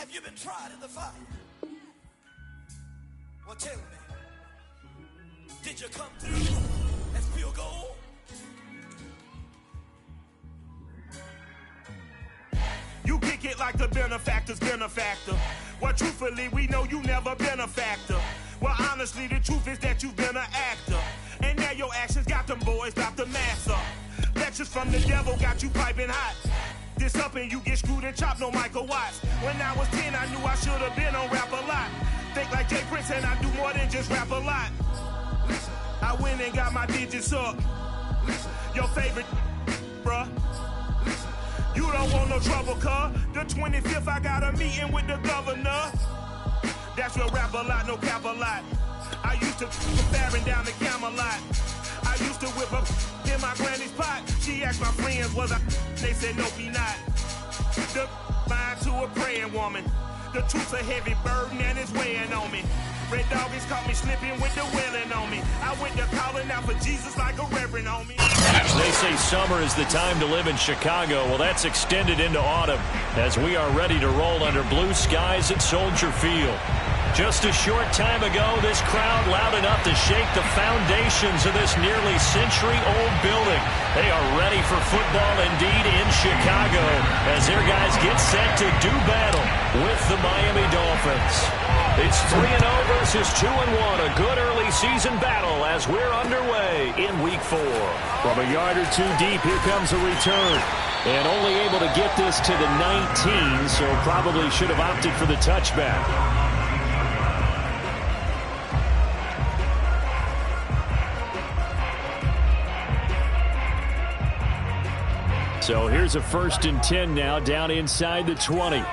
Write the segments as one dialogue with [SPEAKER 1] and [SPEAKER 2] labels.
[SPEAKER 1] Have you been tried in the fire? Well, tell me, did you come through as pure gold?
[SPEAKER 2] You kick it like the benefactor's benefactor. Well, truthfully, we know you never been a factor. Well, honestly, the truth is that you've been an actor. And now your actions got them boys about to mass up. Lectures from the devil got you piping hot. This up and you get screwed and chopped, no Michael Watts. When I was 10, I knew I should have been on Rap a Lot. Think like Jay Prince and I do more than just rap a lot. I went and got my digits up. Your favorite, bruh. You don't want no trouble, cuz. The 25th, I got a meeting with the governor. That's real Rap a Lot, no cap a lot. I used to faring down the Camelot. I used to whip up in my granny's pot. She asked my friends, was I? They said, no, be not. The line to a praying woman. The truth's a heavy burden and it's weighing on me. Red Doggies caught me slipping with the wailing on me. I went to calling out for Jesus like a reverend on me.
[SPEAKER 3] They say summer is the time to live in Chicago. Well, that's extended into autumn as we are ready to roll under blue skies at Soldier Field. Just a short time ago, this crowd loud enough to shake the foundations of this nearly century-old building. They are ready for football indeed in Chicago as their guys get set to do battle with the Miami Dolphins. It's 3-0 versus 2-1, a good early season battle as we're underway in Week 4. From a yard or two deep, here comes a return. And only able to get this to the 19, so probably should have opted for the touchback. So here's a 1st and 10 now down inside the 20.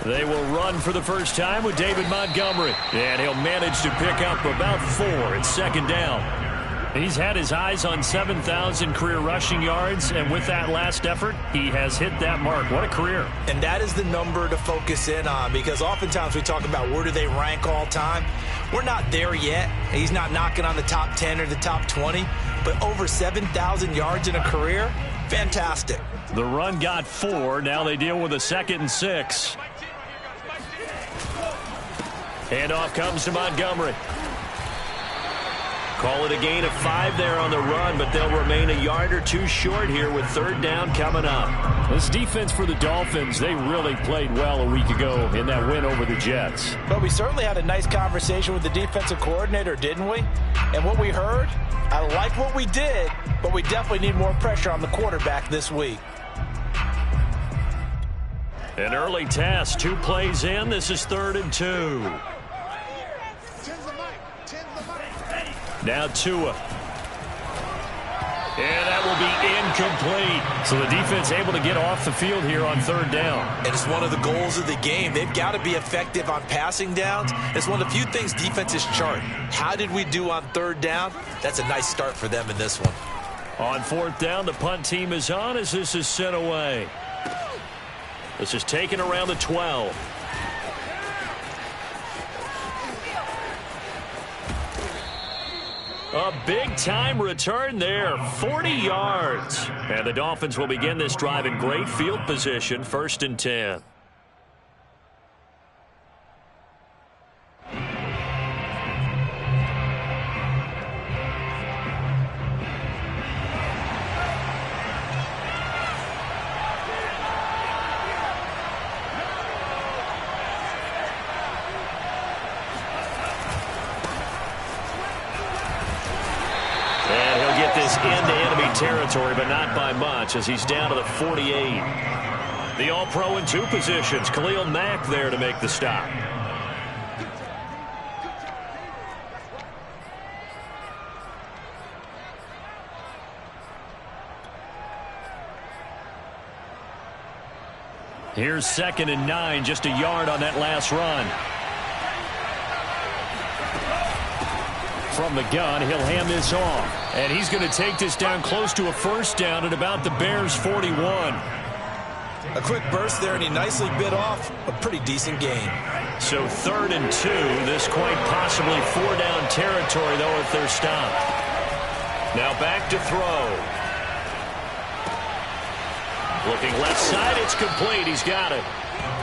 [SPEAKER 3] They will run for the first time with David Montgomery. And he'll manage to pick up about 4 at 2nd down. He's had his eyes on 7,000 career rushing yards, and with that last effort, he has hit that mark. What a career.
[SPEAKER 4] And that is the number to focus in on, because oftentimes we talk about where do they rank all time. We're not there yet. He's not knocking on the top 10 or the top 20, but over 7,000 yards in a career, fantastic.
[SPEAKER 3] The run got 4. Now they deal with a 2nd and 6. Handoff comes to Montgomery. Call it a gain of 5 there on the run, but they'll remain a yard or 2 short here with 3rd down coming up. This defense for the Dolphins, they really played well a week ago in that win over the Jets.
[SPEAKER 4] But we certainly had a nice conversation with the defensive coordinator, didn't we? And what we heard, I like what we did, but we definitely need more pressure on the quarterback this week.
[SPEAKER 3] An early test, 2 plays in. This is 3rd and 2. Now Tua. And that will be incomplete. So the defense able to get off the field here on 3rd down.
[SPEAKER 4] And it's one of the goals of the game. They've got to be effective on passing downs. It's one of the few things defenses chart. How did we do on 3rd down? That's a nice start for them in this one.
[SPEAKER 3] On 4th down, the punt team is on as this is sent away. This is taken around the 12. A big-time return there, 40 yards. And the Dolphins will begin this drive in great field position, 1st and 10. Into enemy territory, but not by much as he's down to the 48. The All-Pro in 2 positions. Khalil Mack there to make the stop. Here's 2nd and 9, just a yard on that last run. From the gun, he'll hand this off. And he's going to take this down close to a 1st down at about the Bears' 41.
[SPEAKER 4] A quick burst there, and he nicely bit off a pretty decent gain.
[SPEAKER 3] So 3rd and 2. This quite possibly 4-down territory, though, if they're stopped. Now back to throw. Looking left side, it's complete. He's got it.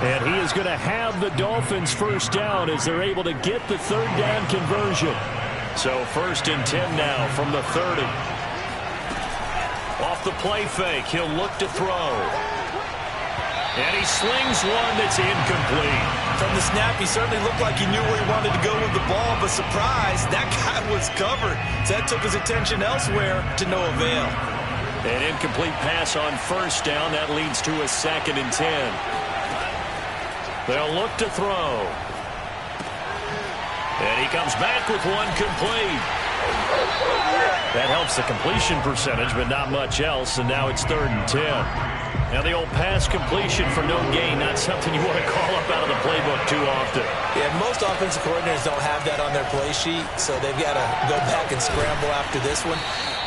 [SPEAKER 3] And he is going to have the Dolphins first down as they're able to get the third down conversion. So 1st and 10 now from the 30. Off the play fake, he'll look to throw. And he slings one that's incomplete.
[SPEAKER 4] From the snap, he certainly looked like he knew where he wanted to go with the ball, but surprise, that guy was covered. So that took his attention elsewhere to no avail.
[SPEAKER 3] An incomplete pass on first down. That leads to a 2nd and 10. They'll look to throw. And he comes back with one complete. That helps the completion percentage, but not much else, and now it's 3rd and 10. Now the old pass completion for no gain, not something you want to call up out of the playbook too often.
[SPEAKER 4] Yeah, most offensive coordinators don't have that on their play sheet, so they've got to go back and scramble after this one.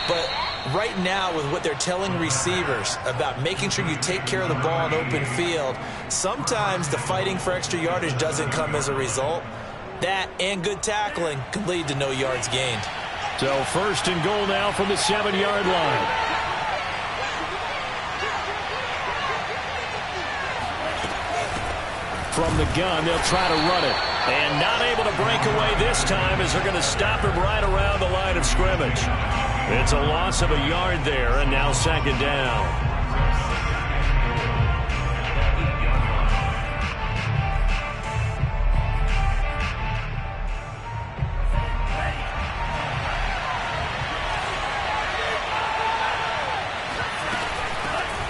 [SPEAKER 4] But right now, with what they're telling receivers about making sure you take care of the ball in open field, sometimes the fighting for extra yardage doesn't come as a result. That and good tackling can lead to no yards gained.
[SPEAKER 3] So 1st and goal now from the 7-yard line. From the gun, they'll try to run it. And not able to break away this time as they're going to stop him right around the line of scrimmage. It's a loss of a yard there, and now 2nd down.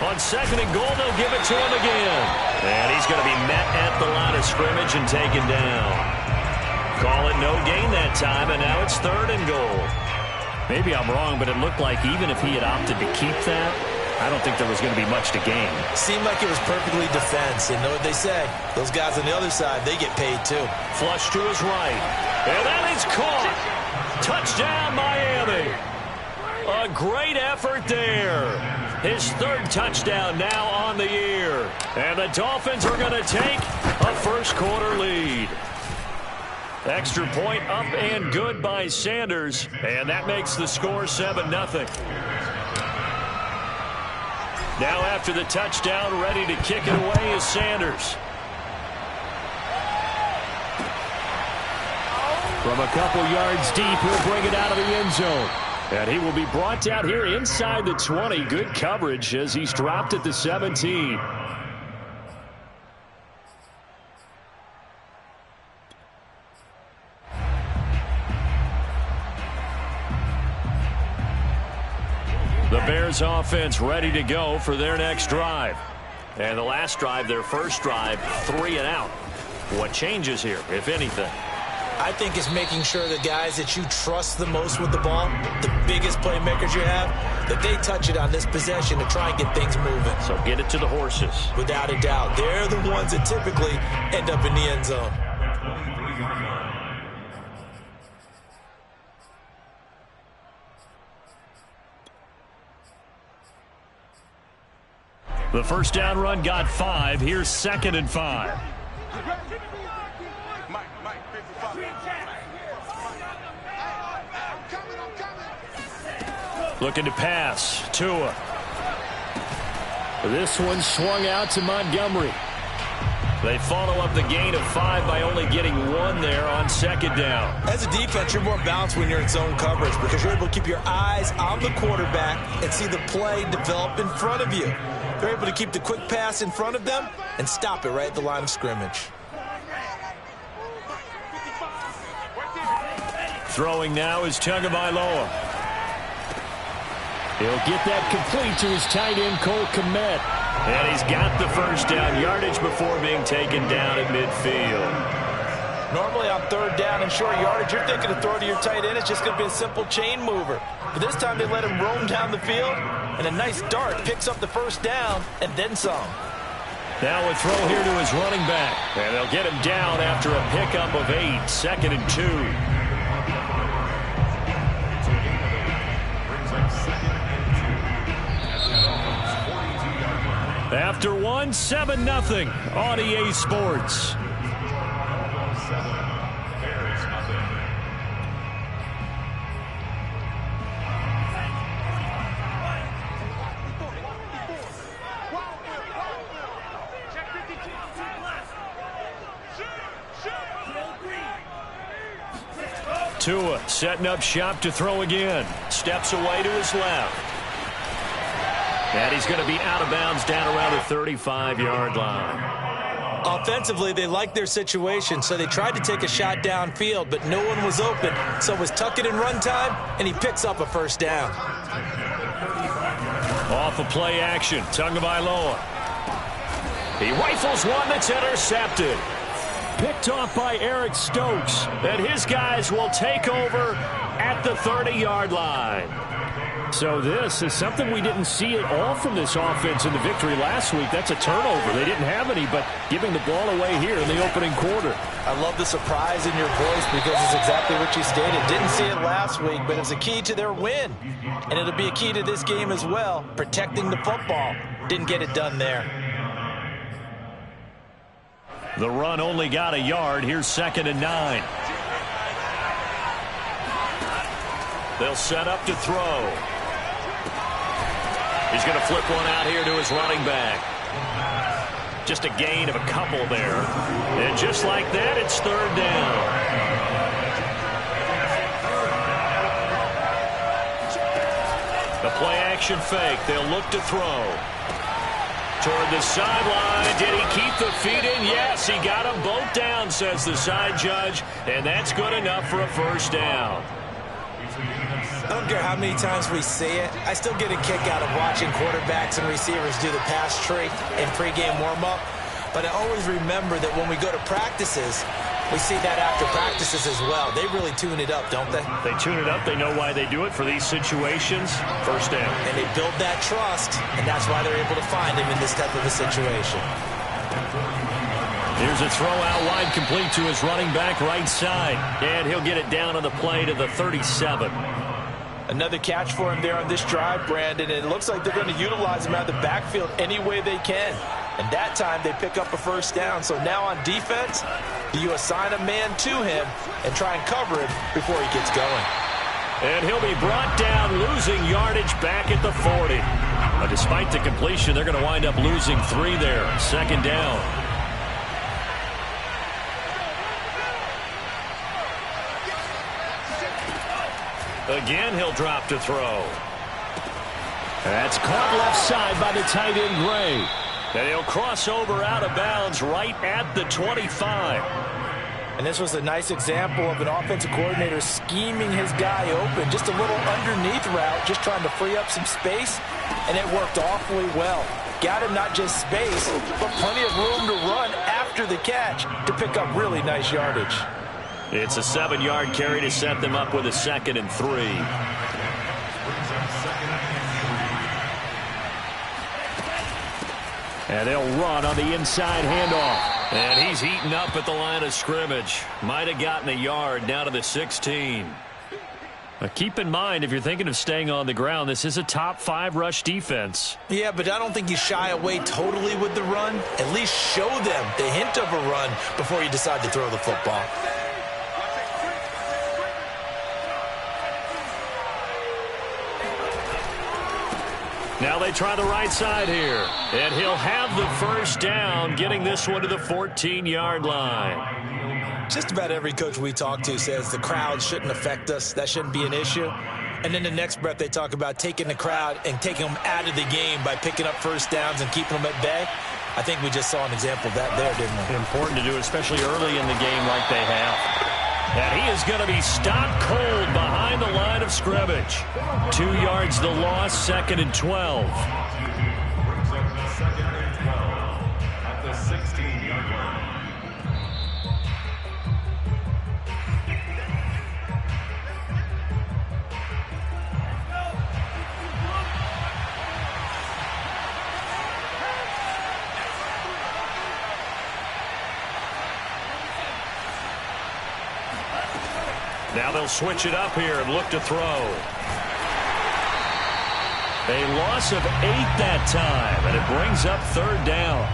[SPEAKER 3] On 2nd and goal, they'll give it to him again. And he's going to be met at the line of scrimmage and taken down. Call it no gain that time, and now it's 3rd and goal. Maybe I'm wrong, but it looked like even if he had opted to keep that, I don't think there was going to be much to gain.
[SPEAKER 4] Seemed like it was perfectly defense, and know what they say. Those guys on the other side, they get paid too.
[SPEAKER 3] Flush to his right. And that is caught. Touchdown, Miami. A great effort there. His 3rd touchdown now on the year. And the Dolphins are going to take a first-quarter lead. Extra point up and good by Sanders. And that makes the score 7-0. Now after the touchdown, ready to kick it away is Sanders. From a couple yards deep, he'll bring it out of the end zone. And he will be brought down here inside the 20. Good coverage as he's dropped at the 17. The Bears offense ready to go for their next drive. And the last drive, their first drive, 3 and out. What changes here, if anything?
[SPEAKER 4] I think it's making sure the guys that you trust the most with the ball, the biggest playmakers you have, that they touch it on this possession to try and get things moving.
[SPEAKER 3] So get it to the horses.
[SPEAKER 4] Without a doubt. They're the ones that typically end up in the end zone.
[SPEAKER 3] The first down run got 5. Here's 2nd and 5. Looking to pass. Tua. This one swung out to Montgomery. They follow up the gain of 5 by only getting 1 there on 2nd down.
[SPEAKER 4] As a defense, you're more balanced when you're in zone coverage because you're able to keep your eyes on the quarterback and see the play develop in front of you. They're able to keep the quick pass in front of them and stop it right at the line of scrimmage.
[SPEAKER 3] Throwing now is Tagovailoa. He'll get that complete to his tight end, Cole Kmet. And he's got the first down yardage before being taken down at midfield.
[SPEAKER 4] Normally on 3rd down and short yardage, you're thinking to throw to your tight end. It's just going to be a simple chain mover. But this time they let him roam down the field, and a nice dart picks up the first down and then some.
[SPEAKER 3] Now a throw here to his running back. And they'll get him down after a pickup of 8. 2nd and 2. After 1, 7-0 on EA Sports. Tua setting up shop to throw again. Steps away to his left. And he's going to be out of bounds down around the 35-yard line.
[SPEAKER 4] Offensively, they liked their situation, so they tried to take a shot downfield, but no one was open. So it was tuck it in run time, and he picks up a first down.
[SPEAKER 3] Off of play action, Tagovailoa. He rifles one that's intercepted. Picked off by Eric Stokes. And his guys will take over at the 30-yard line. So this is something we didn't see at all from this offense in the victory last week. That's a turnover. They didn't have any, but giving the ball away here in the opening quarter.
[SPEAKER 4] I love the surprise in your voice because it's exactly what you stated. Didn't see it last week, but it's a key to their win. And it'll be a key to this game as well, protecting the football. Didn't get it done there.
[SPEAKER 3] The run only got a yard. Here's 2nd and 9. They'll set up to throw. He's going to flip one out here to his running back. Just a gain of a couple there. And just like that, it's 3rd down. The play action fake. They'll look to throw. Toward the sideline. Did he keep the feet in? Yes, he got them both down, says the side judge. And that's good enough for a first down.
[SPEAKER 4] I don't care how many times we say it. I still get a kick out of watching quarterbacks and receivers do the pass trick in pregame warm-up. But I always remember that when we go to practices, we see that after practices as well. They really tune it up, don't they?
[SPEAKER 3] They tune it up. They know why they do it for these situations. First down.
[SPEAKER 4] And they build that trust, and that's why they're able to find him in this type of a situation.
[SPEAKER 3] Here's a throw out wide, complete to his running back right side. And he'll get it down on the play to the 37.
[SPEAKER 4] Another catch for him there on this drive, Brandon. And it looks like they're going to utilize him out of the backfield any way they can. And that time they pick up a first down. So now on defense, do you assign a man to him and try and cover him before he gets going?
[SPEAKER 3] And he'll be brought down, losing yardage back at the 40. But despite the completion, they're going to wind up losing 3 there. 2nd down. Again, he'll drop to throw. That's caught left side by the tight end, Gray. And he'll cross over out of bounds right at the 25.
[SPEAKER 4] And this was a nice example of an offensive coordinator scheming his guy open. Just a little underneath route, just trying to free up some space. And it worked awfully well. Got him not just space, but plenty of room to run after the catch to pick up really nice yardage.
[SPEAKER 3] It's a 7-yard carry to set them up with a 2nd and 3. And they'll run on the inside handoff. And he's heating up at the line of scrimmage. Might have gotten a yard down to the 16. Keep in mind, if you're thinking of staying on the ground, this is a top 5 rush defense.
[SPEAKER 4] Yeah, but I don't think you shy away totally with the run. At least show them the hint of a run before you decide to throw the football.
[SPEAKER 3] Now they try the right side here. And he'll have the first down, getting this one to the 14-yard line.
[SPEAKER 4] Just about every coach we talk to says the crowd shouldn't affect us. That shouldn't be an issue. And in the next breath, they talk about taking the crowd and taking them out of the game by picking up first downs and keeping them at bay. I think we just saw an example of that there, didn't we?
[SPEAKER 3] Important to do, especially early in the game like they have. And he is going to be stopped cold behind the line of scrimmage. 2 yards the loss, 2nd and 12.
[SPEAKER 5] At the 16-yard line.
[SPEAKER 3] Now they'll switch it up here and look to throw. A loss of 8 that time, and it brings up 3rd down.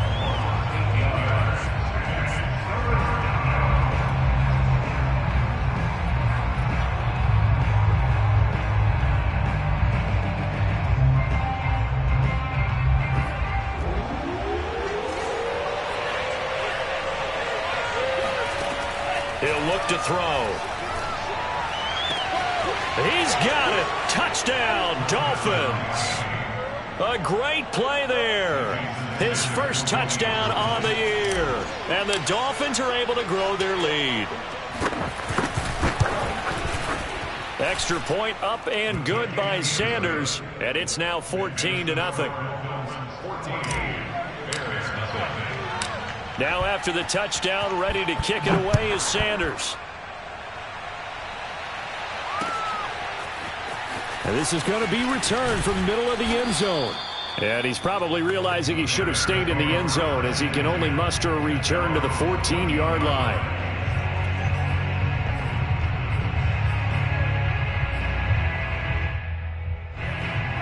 [SPEAKER 3] He'll look to throw. Touchdown, Dolphins. A great play there. His first touchdown on the year. And the Dolphins are able to grow their lead. Extra point up and good by Sanders. And it's now 14-0. Now after the touchdown, ready to kick it away is Sanders.
[SPEAKER 6] And this is going to be returned from the middle of the end zone.
[SPEAKER 3] And he's probably realizing he should have stayed in the end zone as he can only muster a return to the 14-yard line.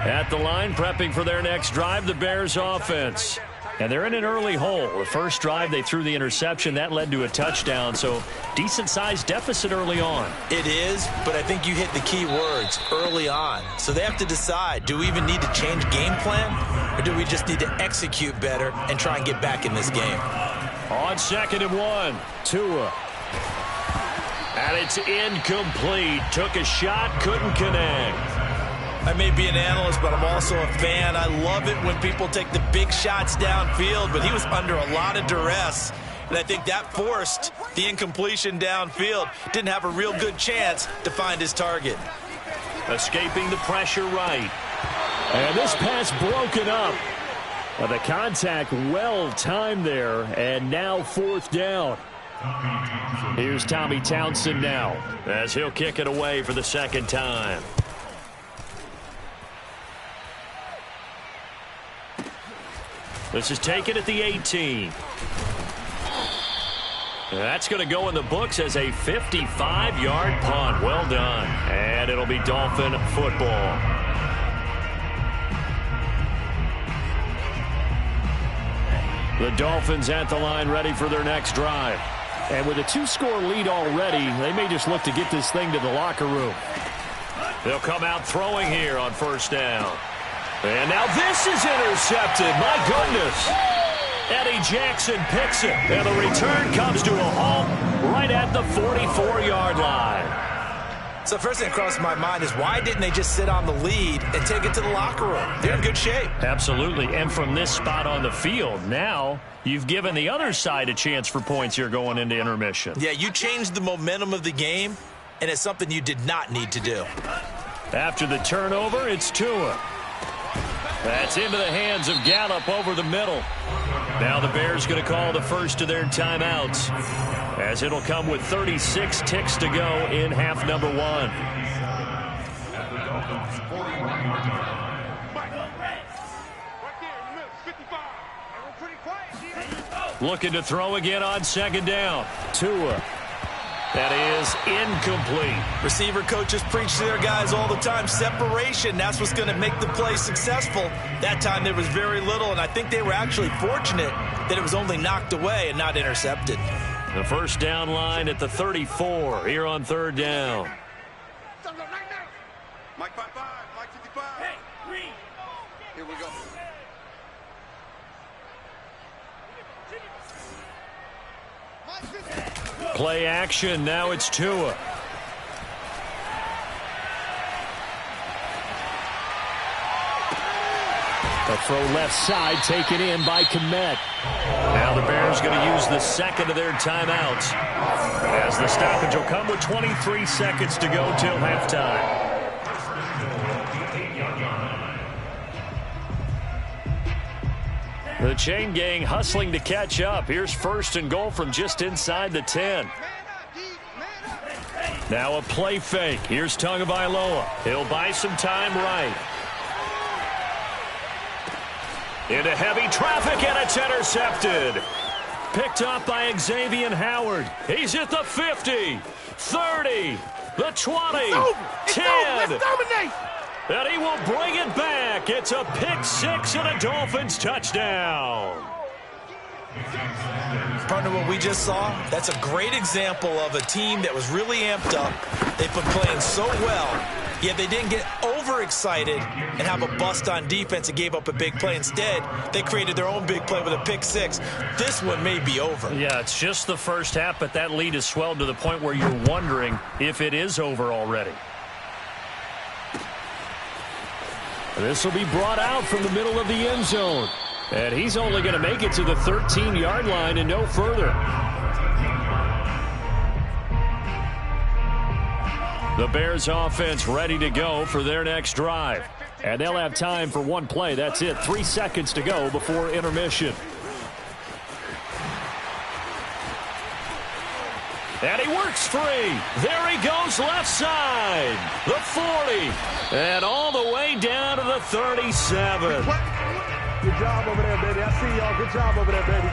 [SPEAKER 3] At the line, prepping for their next drive, the Bears offense. And they're in an early hole. The first drive, they threw the interception. That led to a touchdown, so decent-sized deficit early on.
[SPEAKER 4] It is, but I think you hit the key words, early on. So they have to decide, do we even need to change game plan, or do we just need to execute better and try and get back in this game?
[SPEAKER 3] On 2nd and 1, Tua. And it's incomplete. Took a shot, couldn't connect.
[SPEAKER 4] I may be an analyst, but I'm also a fan. I love it when people take the big shots downfield, but he was under a lot of duress, and I think that forced the incompletion downfield. Didn't have a real good chance to find his target.
[SPEAKER 3] Escaping the pressure right.
[SPEAKER 6] And this pass broken up. The contact well timed there, and now 4th down.
[SPEAKER 3] Here's Tommy Townsend now as he'll kick it away for the second time. This is taken at the 18. That's going to go in the books as a 55-yard punt. Well done. And it'll be Dolphin football. The Dolphins at the line ready for their next drive.
[SPEAKER 6] And with a 2-score lead already, they may just look to get this thing to the locker room.
[SPEAKER 3] They'll come out throwing here on 1st down. And now this is intercepted. My goodness. Eddie Jackson picks it. And the return comes to a halt right at the 44-yard line.
[SPEAKER 4] So first thing that crossed my mind is why didn't they just sit on the lead and take it to the locker room? They're in good shape.
[SPEAKER 3] Absolutely. And from this spot on the field, now you've given the other side a chance for points here going into intermission.
[SPEAKER 4] Yeah, you changed the momentum of the game, and it's something you did not need to do.
[SPEAKER 3] After the turnover, it's Tua. That's into the hands of Gallup over the middle. Now the Bears going to call the first of their timeouts, as it'll come with 36 ticks to go in half number 1. Looking to throw again on 2nd down. Tua. That is incomplete.
[SPEAKER 4] Receiver coaches preach to their guys all the time. Separation, that's what's going to make the play successful. That time there was very little, and I think they were actually fortunate that it was only knocked away and not intercepted.
[SPEAKER 3] The first down line at the 34 here on 3rd down.
[SPEAKER 7] Mike 55, Mike 55. Hey, Green. Here we go.
[SPEAKER 3] Play action. Now it's Tua.
[SPEAKER 6] The throw left side taken in by Kmet.
[SPEAKER 3] Now the Bears going to use the second of their timeouts, as the stoppage will come with 23 seconds to go till halftime. The chain gang hustling to catch up. Here's 1st and goal from just inside the 10. Now a play fake. Here's Tagovailoa. He'll buy some time right. Into heavy traffic, and it's intercepted. Picked up by Xavier Howard. He's at the 50, 30, the 20, 10. And he will bring it back. It's a pick-6 and a Dolphins touchdown.
[SPEAKER 4] Partner, what we just saw, that's a great example of a team that was really amped up. They've been playing so well, yet they didn't get overexcited and have a bust on defense and gave up a big play. Instead, they created their own big play with a pick-6. This one may be over.
[SPEAKER 3] Yeah, it's just the first half, but that lead has swelled to the point where you're wondering if it is over already.
[SPEAKER 6] This will be brought out from the middle of the end zone. And he's only going to make it to the 13-yard line and no further. The Bears offense ready to go for their next drive. And they'll have time for one play. That's it. 3 seconds to go before intermission. And he works free. There he goes left side. The 40. And all the way down to the 37.
[SPEAKER 7] Good job over there, baby. I see y'all. Good job over there, baby.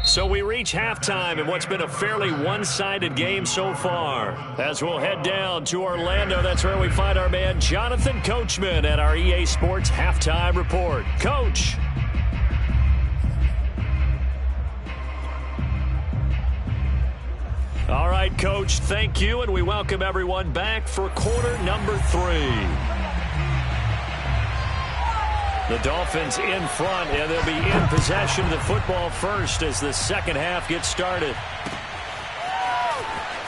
[SPEAKER 6] So we reach halftime in what's been a fairly one-sided game so far. As we'll head down to Orlando, that's where we find our man Jonathan Coachman at our EA Sports Halftime Report. Coach. All right, Coach, thank you, and we welcome everyone back for quarter number 3. The Dolphins in front, and they'll be in possession of the football first as the second half gets started.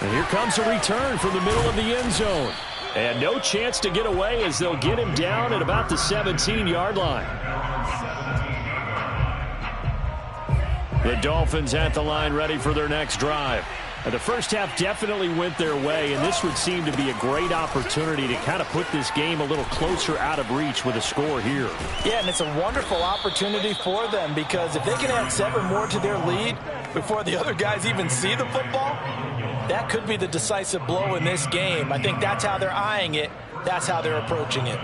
[SPEAKER 6] And here comes a return from the middle of the end zone. And no chance to get away as they'll get him down at about the 17-yard line. The Dolphins at the line ready for their next drive. The first half definitely went their way, and this would seem to be a great opportunity to kind of put this game a little closer out of reach with a score here.
[SPEAKER 4] Yeah, and it's a wonderful opportunity for them because if they can add 7 more to their lead before the other guys even see the football, that could be the decisive blow in this game. I think that's how they're eyeing it. That's how they're approaching it.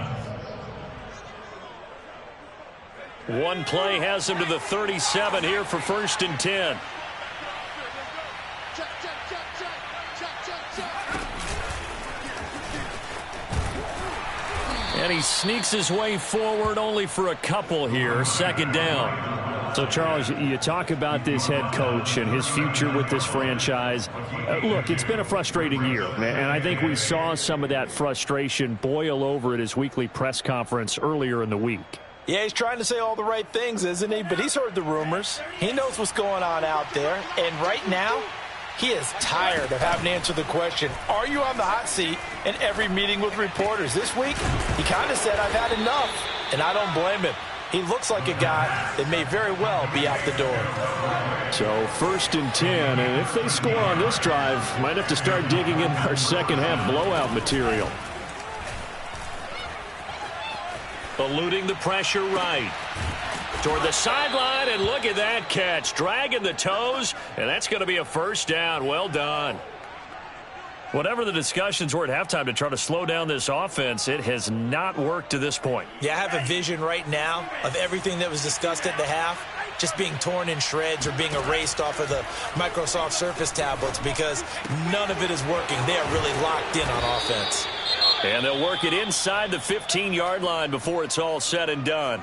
[SPEAKER 6] One play has them to the 37 here for 1st and 10. And he sneaks his way forward only for a couple here. 2nd down. So, Charles, you talk about this head coach and his future with this franchise. Look, it's been a frustrating year, and I think we saw some of that frustration boil over at his weekly press conference earlier in the week.
[SPEAKER 4] Yeah, he's trying to say all the right things, isn't he? But he's heard the rumors. He knows what's going on out there. And right now, he is tired of having to answer the question, are you on the hot seat in every meeting with reporters? This week, he kind of said, I've had enough, and I don't blame him. He looks like a guy that may very well be out the door.
[SPEAKER 6] So 1st and 10, and if they score on this drive, might have to start digging in our second half blowout material. Eluding the pressure right. Toward the sideline, and look at that catch. Dragging the toes, and that's going to be a 1st down. Well done. Whatever the discussions were at halftime to try to slow down this offense, it has not worked to this point.
[SPEAKER 4] Yeah, I have a vision right now of everything that was discussed at the half just being torn in shreds or being erased off of the Microsoft Surface tablets because none of it is working. They are really locked in on offense.
[SPEAKER 6] And they'll work it inside the 15-yard line before it's all said and done.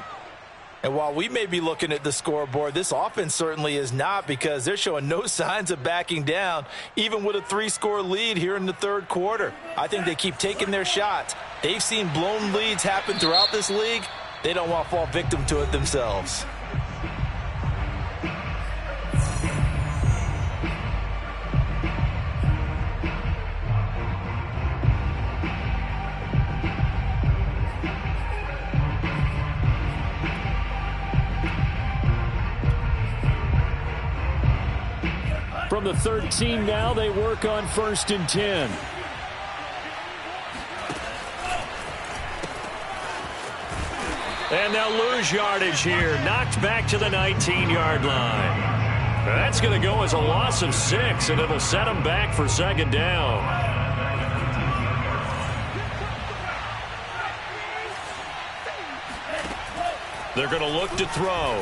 [SPEAKER 4] And while we may be looking at the scoreboard, this offense certainly is not because they're showing no signs of backing down, even with a 3-score lead here in the 3rd quarter. I think they keep taking their shots. They've seen blown leads happen throughout this league. They don't want to fall victim to it themselves.
[SPEAKER 6] From the 13 now, they work on 1st and 10. And they'll lose yardage here. Knocked back to the 19-yard line. That's going to go as a loss of 6, and it'll set them back for 2nd down. They're going to look to throw.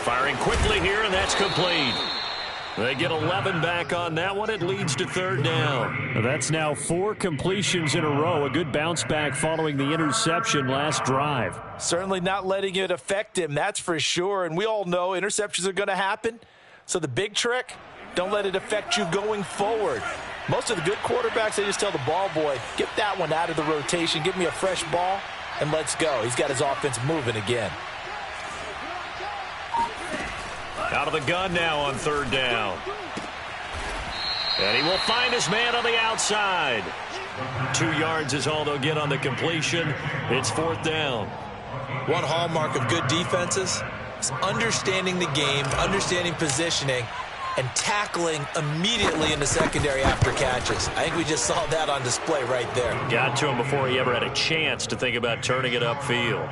[SPEAKER 6] Firing quickly here, and that's complete. They get 11 back on that one. It leads to 3rd down. That's now 4 completions in a row. A good bounce back following the interception last drive.
[SPEAKER 4] Certainly not letting it affect him, that's for sure. And we all know interceptions are going to happen. So the big trick, don't let it affect you going forward. Most of the good quarterbacks, they just tell the ball boy, get that one out of the rotation, give me a fresh ball, and let's go. He's got his offense moving again.
[SPEAKER 6] Out of the gun now on 3rd down. And he will find his man on the outside.
[SPEAKER 3] 2 yards is all they'll get on the completion. It's 4th down.
[SPEAKER 4] One hallmark of good defenses is understanding the game, understanding positioning, and tackling immediately in the secondary after catches. I think we just saw that on display right there.
[SPEAKER 3] Got to him before he ever had a chance to think about turning it upfield.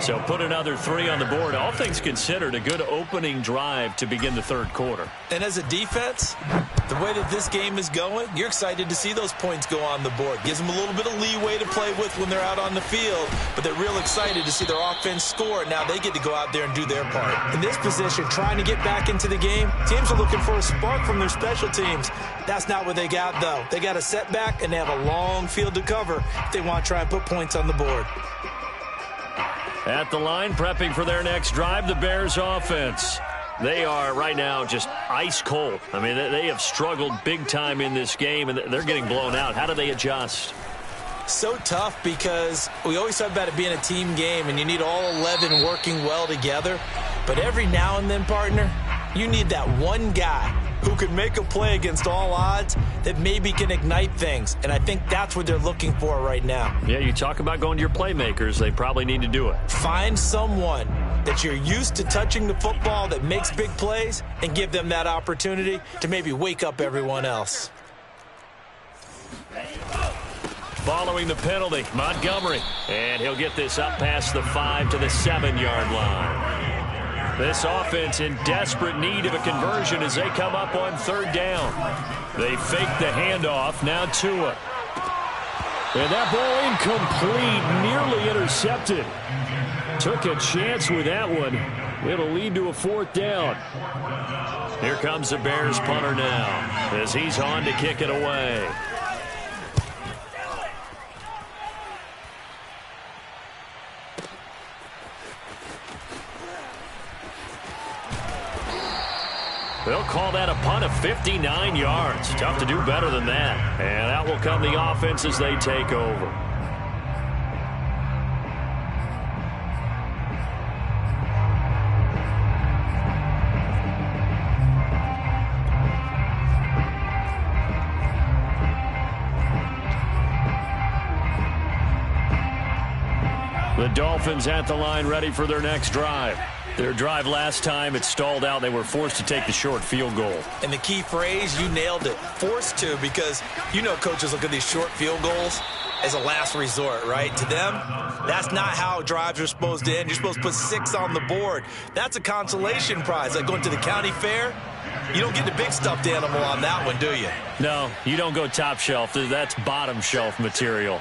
[SPEAKER 3] So put another 3 on the board. All things considered, a good opening drive to begin the 3rd quarter.
[SPEAKER 4] And as a defense, the way that this game is going, you're excited to see those points go on the board. Gives them a little bit of leeway to play with when they're out on the field, but they're real excited to see their offense score. Now they get to go out there and do their part. In this position, trying to get back into the game, teams are looking for a spark from their special teams. That's not what they got, though. They got a setback, and they have a long field to cover if they want to try and put points on the board.
[SPEAKER 3] At the line, prepping for their next drive, the Bears offense. They are right now just ice cold. I mean, they have struggled big time in this game, and they're getting blown out. How do they adjust?
[SPEAKER 4] So tough because we always talk about it being a team game, and you need all 11 working well together. But every now and then, partner, you need that one guy who can make a play against all odds that maybe can ignite things. And I think that's what they're looking for right now.
[SPEAKER 3] Yeah, you talk about going to your playmakers. They probably need to do it.
[SPEAKER 4] Find someone that you're used to touching the football that makes big plays and give them that opportunity to maybe wake up everyone else.
[SPEAKER 3] Following the penalty, Montgomery. And he'll get this up past the 5 to the 7-yard line. This offense in desperate need of a conversion as they come up on 3rd down. They fake the handoff, now Tua. And that ball incomplete, nearly intercepted. Took a chance with that one. It'll lead to a 4th down. Here comes the Bears punter now as he's on to kick it away. They'll call that a punt of 59 yards. Tough to do better than that. And out will come the offense as they take over. The Dolphins at the line ready for their next drive. Their drive last time, it stalled out. They were forced to take the short field goal.
[SPEAKER 4] And the key phrase, you nailed it, forced to, because you know coaches look at these short field goals as a last resort, right? To them, that's not how drives are supposed to end. You're supposed to put 6 on the board. That's a consolation prize, like going to the county fair. You don't get the big stuffed animal on that one, do you?
[SPEAKER 3] No, you don't go top shelf. That's bottom shelf material.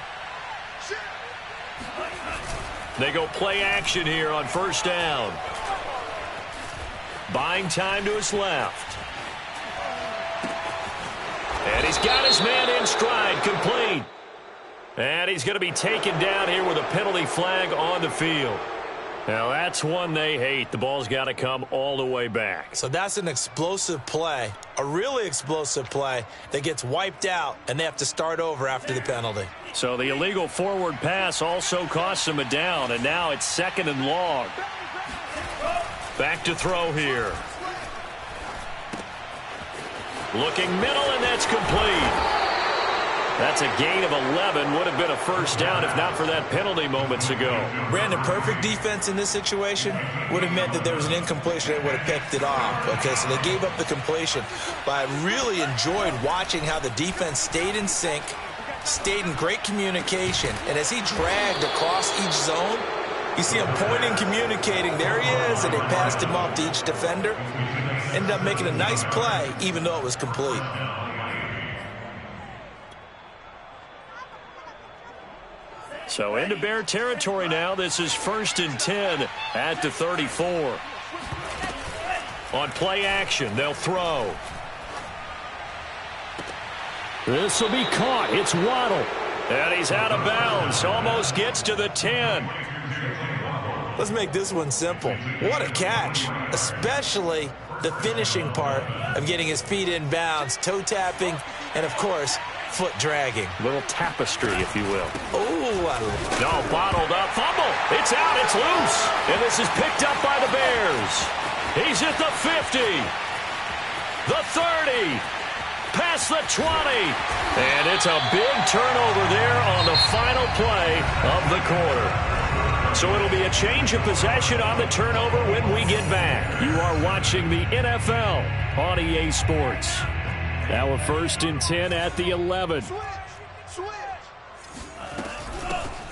[SPEAKER 3] They go play action here on 1st down. Buying time to his left. And he's got his man in stride, complete. And he's going to be taken down here with a penalty flag on the field. Now, that's one they hate. The ball's got to come all the way back.
[SPEAKER 4] So that's an explosive play, a really explosive play that gets wiped out, and they have to start over after the penalty.
[SPEAKER 3] So the illegal forward pass also costs him a down, and now it's 2nd and long. Back to throw here. Looking middle, and that's complete. That's a gain of 11. Would have been a 1st down if not for that penalty moments ago.
[SPEAKER 4] Brandon, perfect defense in this situation would have meant that there was an incompletion. They would have picked it off. Okay, so they gave up the completion. But I really enjoyed watching how the defense stayed in sync, stayed in great communication. And as he dragged across each zone, you see him pointing, communicating. There he is, and they passed him off to each defender. Ended up making a nice play, even though it was complete.
[SPEAKER 3] So into Bear territory now. This is 1st and 10 at the 34. On play action, they'll throw. This will be caught. It's Waddle. And he's out of bounds. Almost gets to the 10.
[SPEAKER 4] Let's make this one simple. What a catch, especially the finishing part of getting his feet in bounds, toe tapping, and, of course, foot dragging.
[SPEAKER 3] Little tapestry, if you will.
[SPEAKER 4] Oh, I love it.
[SPEAKER 3] No, bottled up. Fumble. It's out. It's loose. And this is picked up by the Bears. He's at the 50. The 30. past the 20. And it's a big turnover there on the final play of the quarter. So it'll be a change of possession on the turnover when we get back. You are watching the NFL on EA Sports. Now a 1st and 10 at the 11.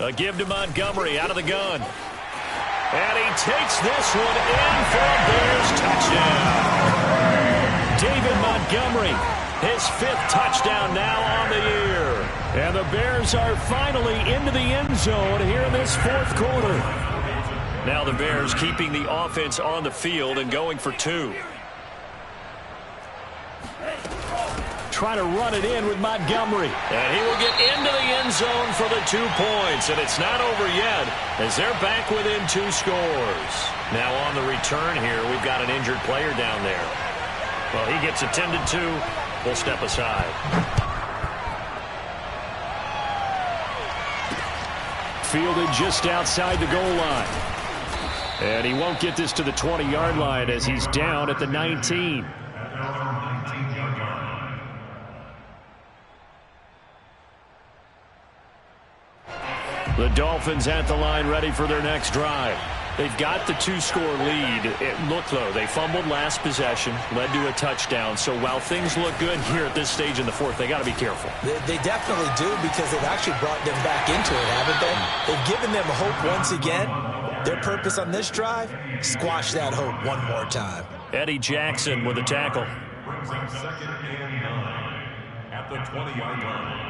[SPEAKER 3] A give to Montgomery out of the gun. And he takes this one in for a Bears touchdown. David Montgomery, his 5th touchdown now on the year. And the Bears are finally into the end zone here in this 4th quarter. Now the Bears keeping the offense on the field and going for 2. Try to run it in with Montgomery. And he will get into the end zone for the 2 points. And it's not over yet as they're back within 2 scores. Now on the return here, we've got an injured player down there. Well, he gets attended to. We'll step aside. Fielded just outside the goal line. And he won't get this to the 20-yard line as he's down at the 19. The Dolphins at the line ready for their next drive. They've got the 2-score lead. Look, though, they fumbled last possession, led to a touchdown. So while things look good here at this stage in the 4th, they got to be careful.
[SPEAKER 4] They definitely do because they've actually brought them back into it, haven't they? They've given them hope once again. Their purpose on this drive, squash that hope one more time.
[SPEAKER 3] Eddie Jackson with a tackle.
[SPEAKER 5] Brings up 2nd and 9 at the 20-yard line.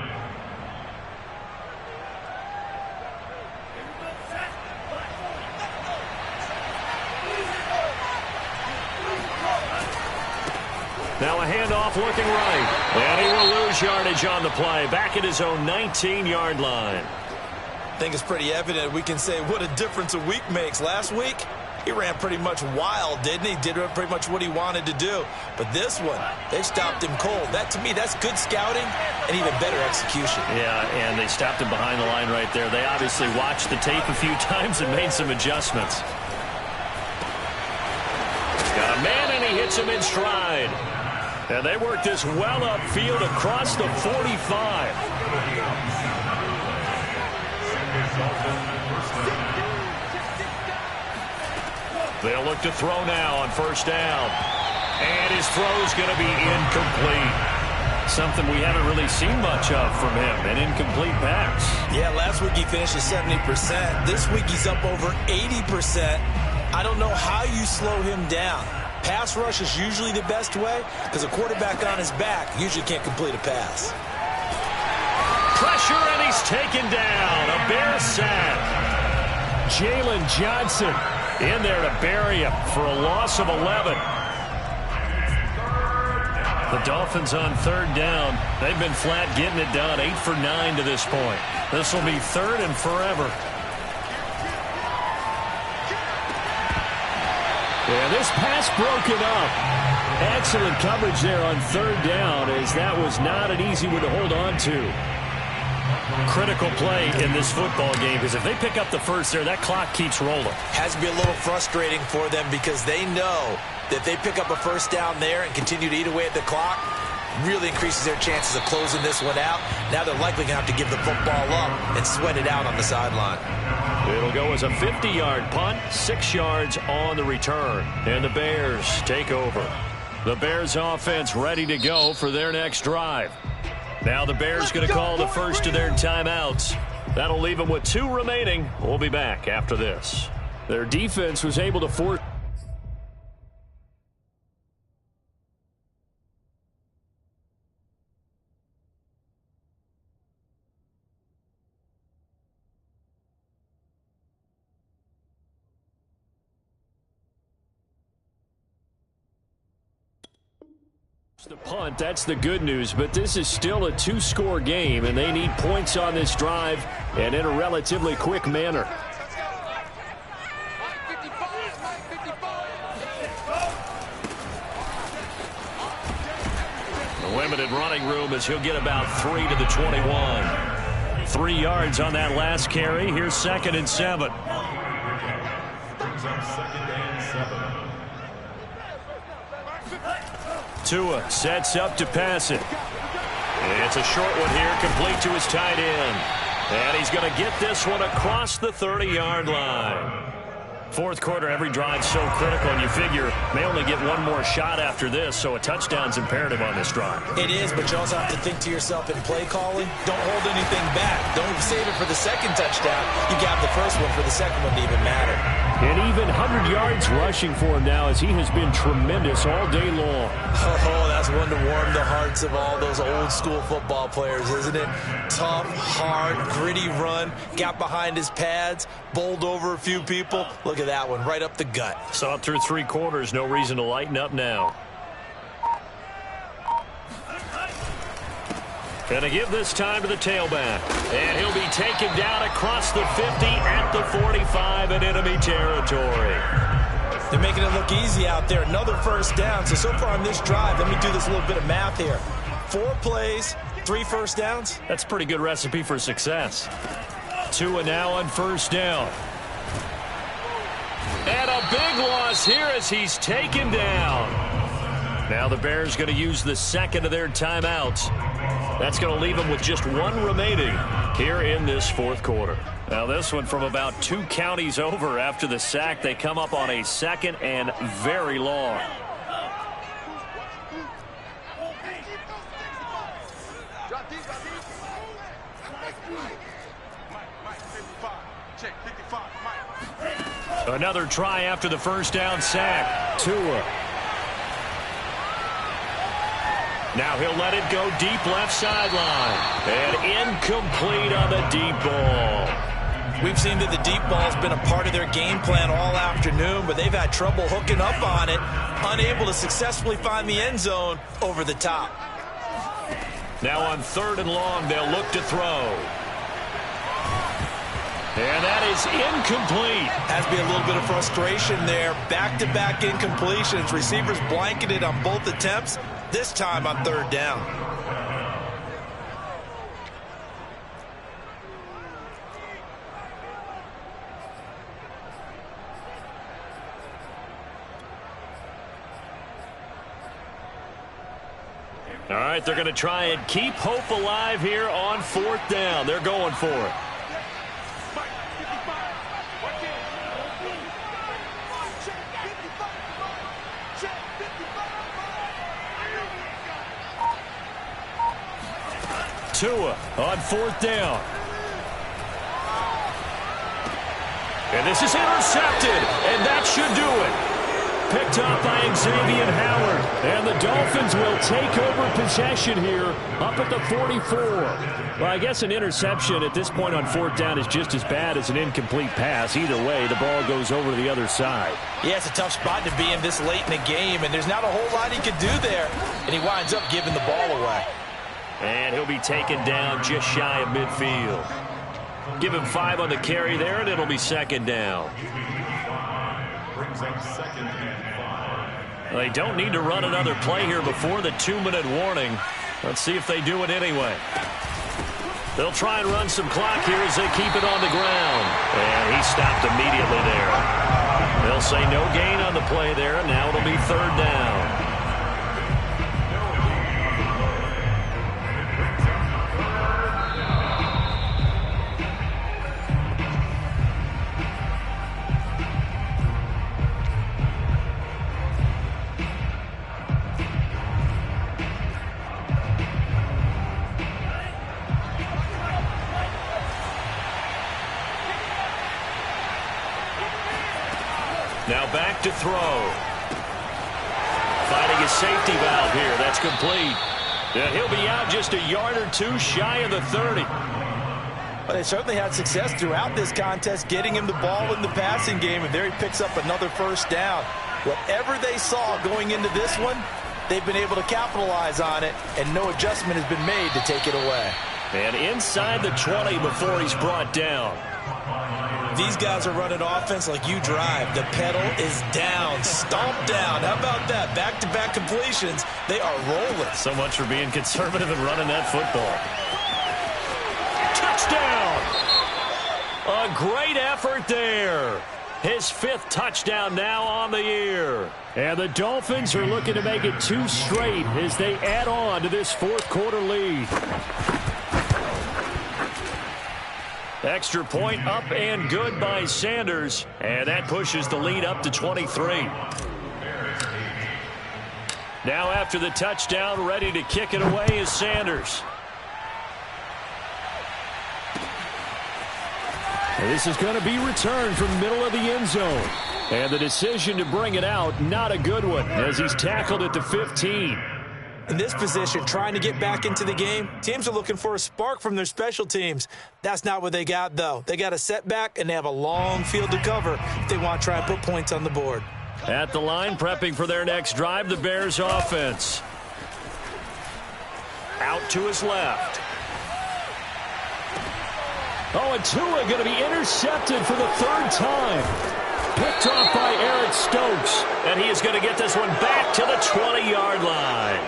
[SPEAKER 3] Now a handoff looking right. And he will lose yardage on the play. Back at his own 19-yard line.
[SPEAKER 4] I think it's pretty evident we can say what a difference a week makes. Last week, he ran pretty much wild, didn't he? Did pretty much what he wanted to do. But this one, they stopped him cold. That, to me, that's good scouting and even better execution.
[SPEAKER 3] Yeah, and they stopped him behind the line right there. They obviously watched the tape a few times and made some adjustments. Got a man, and he hits him in stride. And they work this well upfield across the 45. They'll look to throw now on 1st down. And his throw's going to be incomplete. Something we haven't really seen much of from him, an incomplete pass.
[SPEAKER 4] Yeah, last week he finished at 70%. This week he's up over 80%. I don't know how you slow him down. Pass rush is usually the best way because a quarterback on his back usually can't complete a pass.
[SPEAKER 3] Pressure, and he's taken down. A Bear sack. Jalen Johnson in there to bury him for a loss of 11. The Dolphins on 3rd down. They've been flat getting it done. 8 for 9 to this point. This will be 3rd and forever. Yeah, this pass broken up. Excellent coverage there on 3rd down as that was not an easy one to hold on to. Critical play in this football game because if they pick up the 1st there, that clock keeps rolling.
[SPEAKER 4] Has to be a little frustrating for them because they know that if they pick up a 1st down there and continue to eat away at the clock, really increases their chances of closing this one out. Now they're likely going to have to give the football up and sweat it out on the sideline.
[SPEAKER 3] It'll go as a 50-yard punt, 6 yards on the return. And the Bears take over. The Bears offense ready to go for their next drive. Now the Bears going to call the first of their timeouts. That'll leave them with 2 remaining. We'll be back after this. Their defense was able to force... the punt, that's the good news, but this is still a 2-score game, and they need points on this drive and in a relatively quick manner. The limited running room as he'll get about 3 to the 21. 3 yards on that last carry. Here's 2nd and 7.
[SPEAKER 6] Tua sets up to pass it. It's a short one here, complete to his tight end. And he's going to get this one across the 30-yard line. Fourth quarter, every drive's so critical, and you figure may only get one more shot after this, so a touchdown's imperative on this drive.
[SPEAKER 4] It is, but you also have to think to yourself in play calling, don't hold anything back. Don't save it for the second touchdown. You got the first one for the second one to even matter.
[SPEAKER 6] And even 100 yards rushing for him now as he has been tremendous all day long.
[SPEAKER 4] Oh, that's one to warm the hearts of all those old-school football players, isn't it? Tough, hard, gritty run, got behind his pads, bowled over a few people. Look at that one, right up the gut.
[SPEAKER 6] Saw it through 3 quarters, no reason to lighten up now. Going to give this time to the tailback. And he'll be taken down across the 50 at the 45 in enemy territory.
[SPEAKER 4] They're making it look easy out there. Another first down. So far on this drive, let me do this little bit of math here. 4 plays, 3 first downs.
[SPEAKER 6] That's a pretty good recipe for success. Tua now on first down. And a big loss here as he's taken down. Now the Bears going to use the second of their timeouts. That's going to leave them with just 1 remaining here in this fourth quarter. Now this one from about 2 counties over after the sack. They come up on a 2nd and very long. Another try after the first down sack. Tua. Now he'll let it go deep left sideline. And incomplete on the deep ball.
[SPEAKER 4] We've seen that the deep ball's been a part of their game plan all afternoon, but they've had trouble hooking up on it, unable to successfully find the end zone over the top.
[SPEAKER 6] Now on 3rd and long, they'll look to throw. And that is incomplete.
[SPEAKER 4] Has to be a little bit of frustration there. Back-to-back incompletions. Receivers blanketed on both attempts, this time on 3rd down.
[SPEAKER 6] All right, they're going to try and keep hope alive here on 4th down. They're going for it. Tua on 4th down. And this is intercepted, and that should do it. Picked up by Xavier Howard, and the Dolphins will take over possession here up at the 44. Well, I guess an interception at this point on 4th down is just as bad as an incomplete pass. Either way, the ball goes over to the other side.
[SPEAKER 4] Yeah, it's a tough spot to be in this late in the game, and there's not a whole lot he could do there, and he winds up giving the ball away.
[SPEAKER 6] And he'll be taken down just shy of midfield. Give him 5 on the carry there, and it'll be 2nd down.
[SPEAKER 5] Brings up 2nd and 5.
[SPEAKER 6] They don't need to run another play here before the 2-minute warning. Let's see if they do it anyway. They'll try and run some clock here as they keep it on the ground. And he stopped immediately there. They'll say no gain on the play there, and now it'll be 3rd down. Now back to throw. Finding a safety valve here. That's complete. And he'll be out just a yard or 2 shy of the 30.
[SPEAKER 4] Well, they certainly had success throughout this contest getting him the ball in the passing game, and there he picks up another first down. Whatever they saw going into this one, they've been able to capitalize on it, and no adjustment has been made to take it away.
[SPEAKER 6] And inside the 20 before he's brought down.
[SPEAKER 4] These guys are running offense like you drive. The pedal is down, stomped down. How about that? Back-to-back completions. They are rolling.
[SPEAKER 6] So much for being conservative and running that football. Touchdown! A great effort there. His 5th touchdown now on the year. And the Dolphins are looking to make it 2 straight as they add on to this 4th quarter lead. Extra point up and good by Sanders. And that pushes the lead up to 23. Now after the touchdown, ready to kick it away is Sanders. This is going to be returned from the middle of the end zone. And the decision to bring it out, not a good one, as he's tackled at the 15.
[SPEAKER 4] In this position, trying to get back into the game, teams are looking for a spark from their special teams. That's not what they got, though. They got a setback, and they have a long field to cover if they want to try and put points on the board.
[SPEAKER 6] At the line, prepping for their next drive, the Bears offense. Out to his left. Oh, and Tua going to be intercepted for the 3rd time. Picked off by Eric Stokes. And he is going to get this one back to the 20-yard line.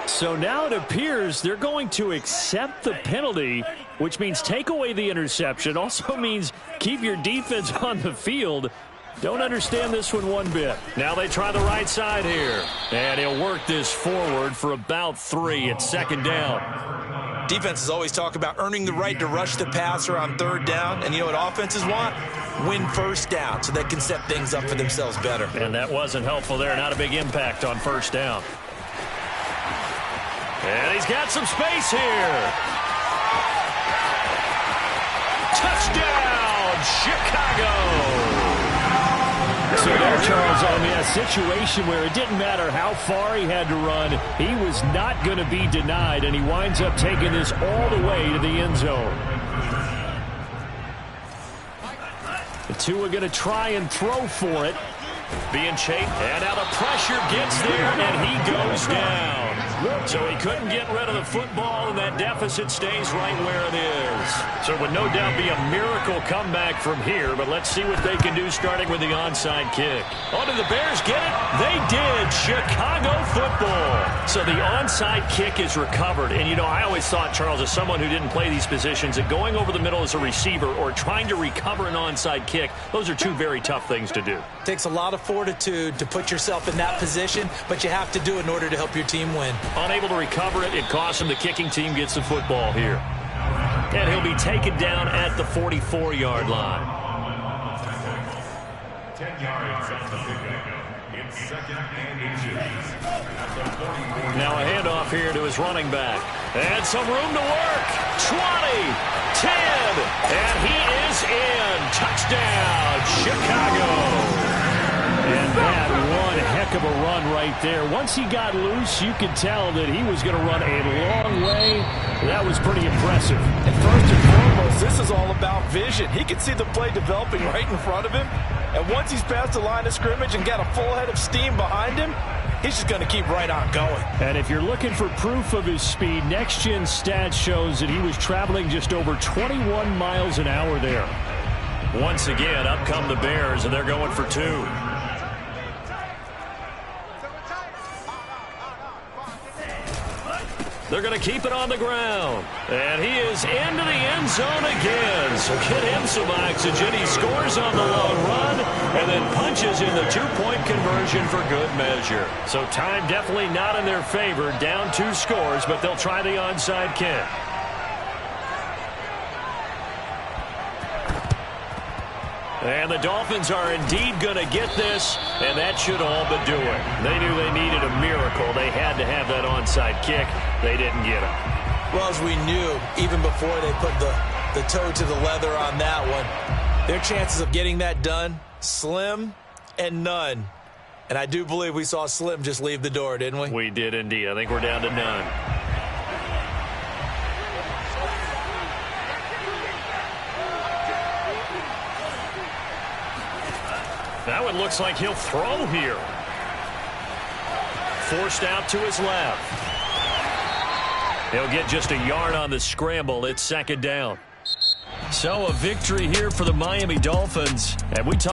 [SPEAKER 6] So now it appears they're going to accept the penalty, which means take away the interception. Also means keep your defense on the field. Don't understand this one bit. Now they try the right side here. And he'll work this forward for about 3. It's 2nd down.
[SPEAKER 4] Defenses always talk about earning the right to rush the passer on 3rd down. And you know what offenses want? Win 1st down so they can set things up for themselves better.
[SPEAKER 6] And that wasn't helpful there. Not a big impact on 1st down. And he's got some space here. Touchdown, Chicago. So there, Charles, I mean, a situation where it didn't matter how far he had to run, he was not going to be denied, and he winds up taking this all the way to the end zone. The two are going to try and throw for it. Being chased, and now the pressure gets there, and he goes down. So he couldn't get rid of the football, and that deficit stays right where it is. So it would no doubt be a miracle comeback from here, but let's see what they can do starting with the onside kick. Oh, did the Bears get it? They did. Chicago football. So the onside kick is recovered, and you know, I always thought, Charles, as someone who didn't play these positions, that going over the middle as a receiver or trying to recover an onside kick, those are 2 very tough things to do.
[SPEAKER 4] Takes a lot of fortitude to put yourself in that position, but you have to do it in order to help your team win.
[SPEAKER 6] Unable to recover it, it costs him. The kicking team gets the football here. And he'll be taken down at the 44-yard line.
[SPEAKER 5] 10 yards on the pickup. It's 2nd and inches. At the 44.
[SPEAKER 6] Now a handoff here to his running back. And some room to work. 20, 10, and he is in. Touchdown, Chicago. And that one heck of a run right there. Once he got loose, you could tell that he was going to run a long way. That was pretty impressive.
[SPEAKER 4] And first and foremost, this is all about vision. He can see the play developing right in front of him. And once he's past the line of scrimmage and got a full head of steam behind him, he's just going to keep right on going.
[SPEAKER 6] And if you're looking for proof of his speed, Next Gen Stats shows that he was traveling just over 21 miles an hour there. Once again, up come the Bears, and they're going for 2. They're going to keep it on the ground. And he is into the end zone again. So get him some oxygen. He scores on the long run and then punches in the 2-point conversion for good measure. So time definitely not in their favor. Down 2 scores, but they'll try the onside kick. And the Dolphins are indeed going to get this, and that should all but do it. They knew they needed a miracle. They had to have that onside kick. They didn't get it.
[SPEAKER 4] Well, as we knew, even before they put the toe to the leather on that one, their chances of getting that done, slim and none. And I do believe we saw Slim just leave the door, didn't we?
[SPEAKER 6] We did indeed. I think we're down to none. That one looks like he'll throw here. Forced out to his left. He'll get just a yard on the scramble. It's 2nd down. So a victory here for the Miami Dolphins. And we talk